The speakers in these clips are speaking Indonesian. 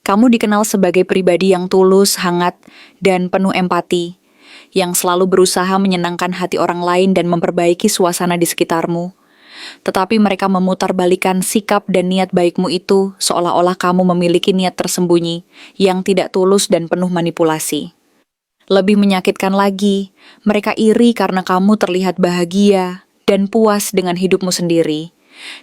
Kamu dikenal sebagai pribadi yang tulus, hangat, dan penuh empati, yang selalu berusaha menyenangkan hati orang lain dan memperbaiki suasana di sekitarmu. Tetapi mereka memutarbalikkan sikap dan niat baikmu itu seolah-olah kamu memiliki niat tersembunyi yang tidak tulus dan penuh manipulasi. Lebih menyakitkan lagi, mereka iri karena kamu terlihat bahagia dan puas dengan hidupmu sendiri.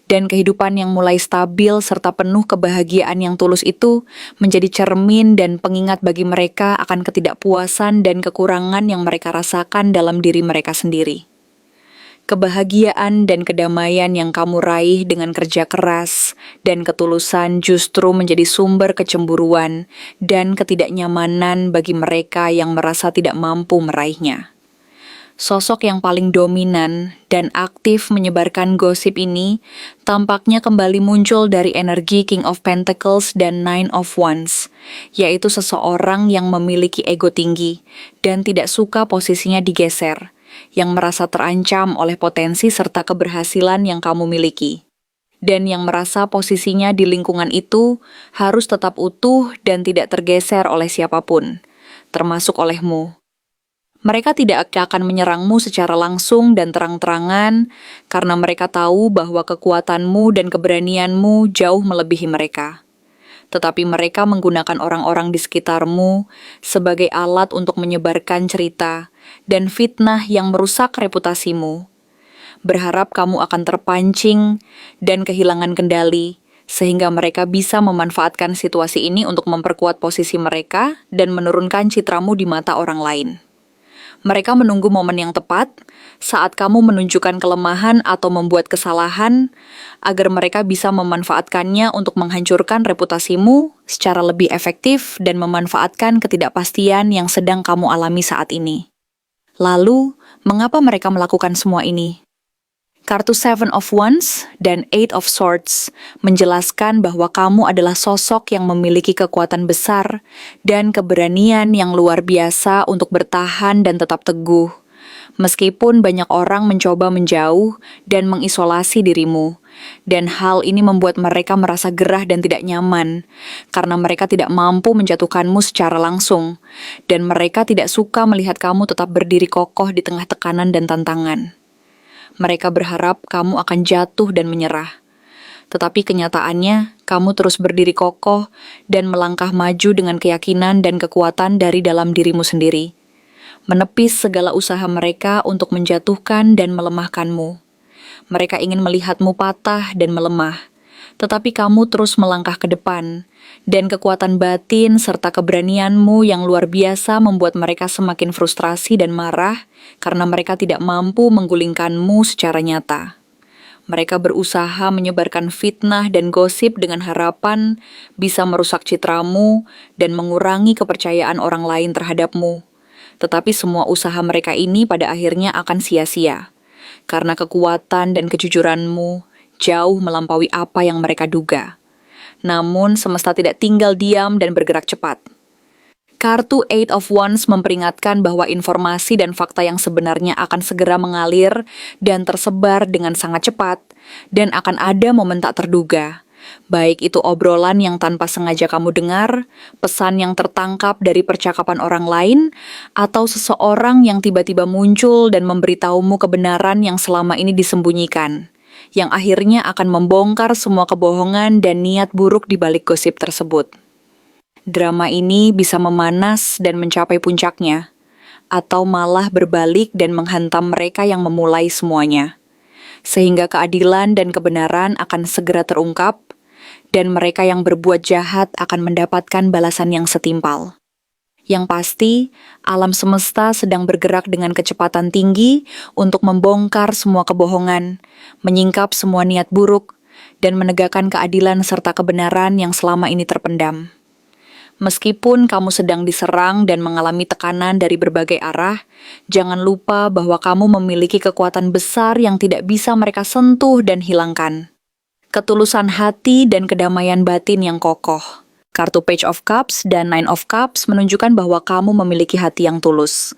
Dan kehidupan yang mulai stabil serta penuh kebahagiaan yang tulus itu menjadi cermin dan pengingat bagi mereka akan ketidakpuasan dan kekurangan yang mereka rasakan dalam diri mereka sendiri. Kebahagiaan dan kedamaian yang kamu raih dengan kerja keras dan ketulusan justru menjadi sumber kecemburuan dan ketidaknyamanan bagi mereka yang merasa tidak mampu meraihnya. Sosok yang paling dominan dan aktif menyebarkan gosip ini tampaknya kembali muncul dari energi King of Pentacles dan Nine of Wands, yaitu seseorang yang memiliki ego tinggi dan tidak suka posisinya digeser, yang merasa terancam oleh potensi serta keberhasilan yang kamu miliki, dan yang merasa posisinya di lingkungan itu harus tetap utuh dan tidak tergeser oleh siapapun, termasuk olehmu. Mereka tidak akan menyerangmu secara langsung dan terang-terangan karena mereka tahu bahwa kekuatanmu dan keberanianmu jauh melebihi mereka. Tetapi mereka menggunakan orang-orang di sekitarmu sebagai alat untuk menyebarkan cerita dan fitnah yang merusak reputasimu. Berharap kamu akan terpancing dan kehilangan kendali, sehingga mereka bisa memanfaatkan situasi ini untuk memperkuat posisi mereka dan menurunkan citramu di mata orang lain. Mereka menunggu momen yang tepat saat kamu menunjukkan kelemahan atau membuat kesalahan agar mereka bisa memanfaatkannya untuk menghancurkan reputasimu secara lebih efektif dan memanfaatkan ketidakpastian yang sedang kamu alami saat ini. Lalu, mengapa mereka melakukan semua ini? Kartu Seven of Wands dan Eight of Swords menjelaskan bahwa kamu adalah sosok yang memiliki kekuatan besar dan keberanian yang luar biasa untuk bertahan dan tetap teguh. Meskipun banyak orang mencoba menjauh dan mengisolasi dirimu, dan hal ini membuat mereka merasa gerah dan tidak nyaman, karena mereka tidak mampu menjatuhkanmu secara langsung, dan mereka tidak suka melihat kamu tetap berdiri kokoh di tengah tekanan dan tantangan. Mereka berharap kamu akan jatuh dan menyerah. Tetapi kenyataannya, kamu terus berdiri kokoh dan melangkah maju dengan keyakinan dan kekuatan dari dalam dirimu sendiri, menepis segala usaha mereka untuk menjatuhkan dan melemahkanmu. Mereka ingin melihatmu patah dan melemah, tetapi kamu terus melangkah ke depan, dan kekuatan batin serta keberanianmu yang luar biasa membuat mereka semakin frustrasi dan marah karena mereka tidak mampu menggulingkanmu secara nyata. Mereka berusaha menyebarkan fitnah dan gosip dengan harapan bisa merusak citramu dan mengurangi kepercayaan orang lain terhadapmu. Tetapi semua usaha mereka ini pada akhirnya akan sia-sia, karena kekuatan dan kejujuranmu jauh melampaui apa yang mereka duga. Namun, semesta tidak tinggal diam dan bergerak cepat. Kartu Eight of Wands memperingatkan bahwa informasi dan fakta yang sebenarnya akan segera mengalir dan tersebar dengan sangat cepat, dan akan ada momen tak terduga. Baik itu obrolan yang tanpa sengaja kamu dengar, pesan yang tertangkap dari percakapan orang lain, atau seseorang yang tiba-tiba muncul dan memberitahumu kebenaran yang selama ini disembunyikan, yang akhirnya akan membongkar semua kebohongan dan niat buruk di balik gosip tersebut. Drama ini bisa memanas dan mencapai puncaknya, atau malah berbalik dan menghantam mereka yang memulai semuanya, sehingga keadilan dan kebenaran akan segera terungkap, dan mereka yang berbuat jahat akan mendapatkan balasan yang setimpal. Yang pasti, alam semesta sedang bergerak dengan kecepatan tinggi untuk membongkar semua kebohongan, menyingkap semua niat buruk, dan menegakkan keadilan serta kebenaran yang selama ini terpendam. Meskipun kamu sedang diserang dan mengalami tekanan dari berbagai arah, jangan lupa bahwa kamu memiliki kekuatan besar yang tidak bisa mereka sentuh dan hilangkan. Ketulusan hati dan kedamaian batin yang kokoh. Kartu Page of Cups dan Nine of Cups menunjukkan bahwa kamu memiliki hati yang tulus.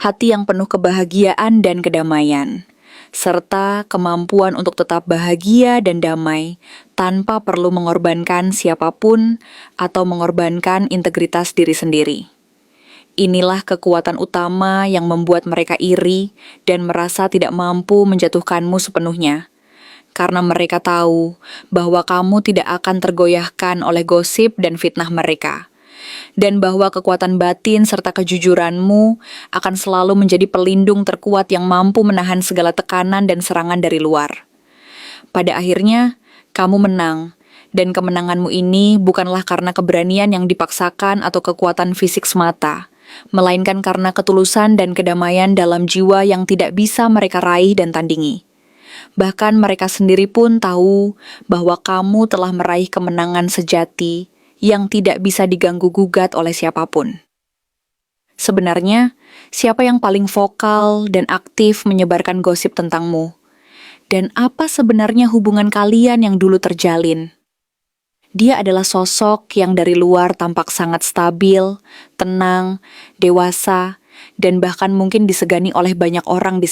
Hati yang penuh kebahagiaan dan kedamaian. serta kemampuan untuk tetap bahagia dan damai tanpa perlu mengorbankan siapapun atau mengorbankan integritas diri sendiri. Inilah kekuatan utama yang membuat mereka iri dan merasa tidak mampu menjatuhkanmu sepenuhnya. Karena mereka tahu bahwa kamu tidak akan tergoyahkan oleh gosip dan fitnah mereka. Dan bahwa kekuatan batin serta kejujuranmu akan selalu menjadi pelindung terkuat yang mampu menahan segala tekanan dan serangan dari luar. Pada akhirnya, kamu menang. Dan kemenanganmu ini bukanlah karena keberanian yang dipaksakan atau kekuatan fisik semata, melainkan karena ketulusan dan kedamaian dalam jiwa yang tidak bisa mereka raih dan tandingi. Bahkan mereka sendiri pun tahu bahwa kamu telah meraih kemenangan sejati yang tidak bisa diganggu-gugat oleh siapapun. Sebenarnya, siapa yang paling vokal dan aktif menyebarkan gosip tentangmu? Dan apa sebenarnya hubungan kalian yang dulu terjalin? Dia adalah sosok yang dari luar tampak sangat stabil, tenang, dewasa, dan bahkan mungkin disegani oleh banyak orang di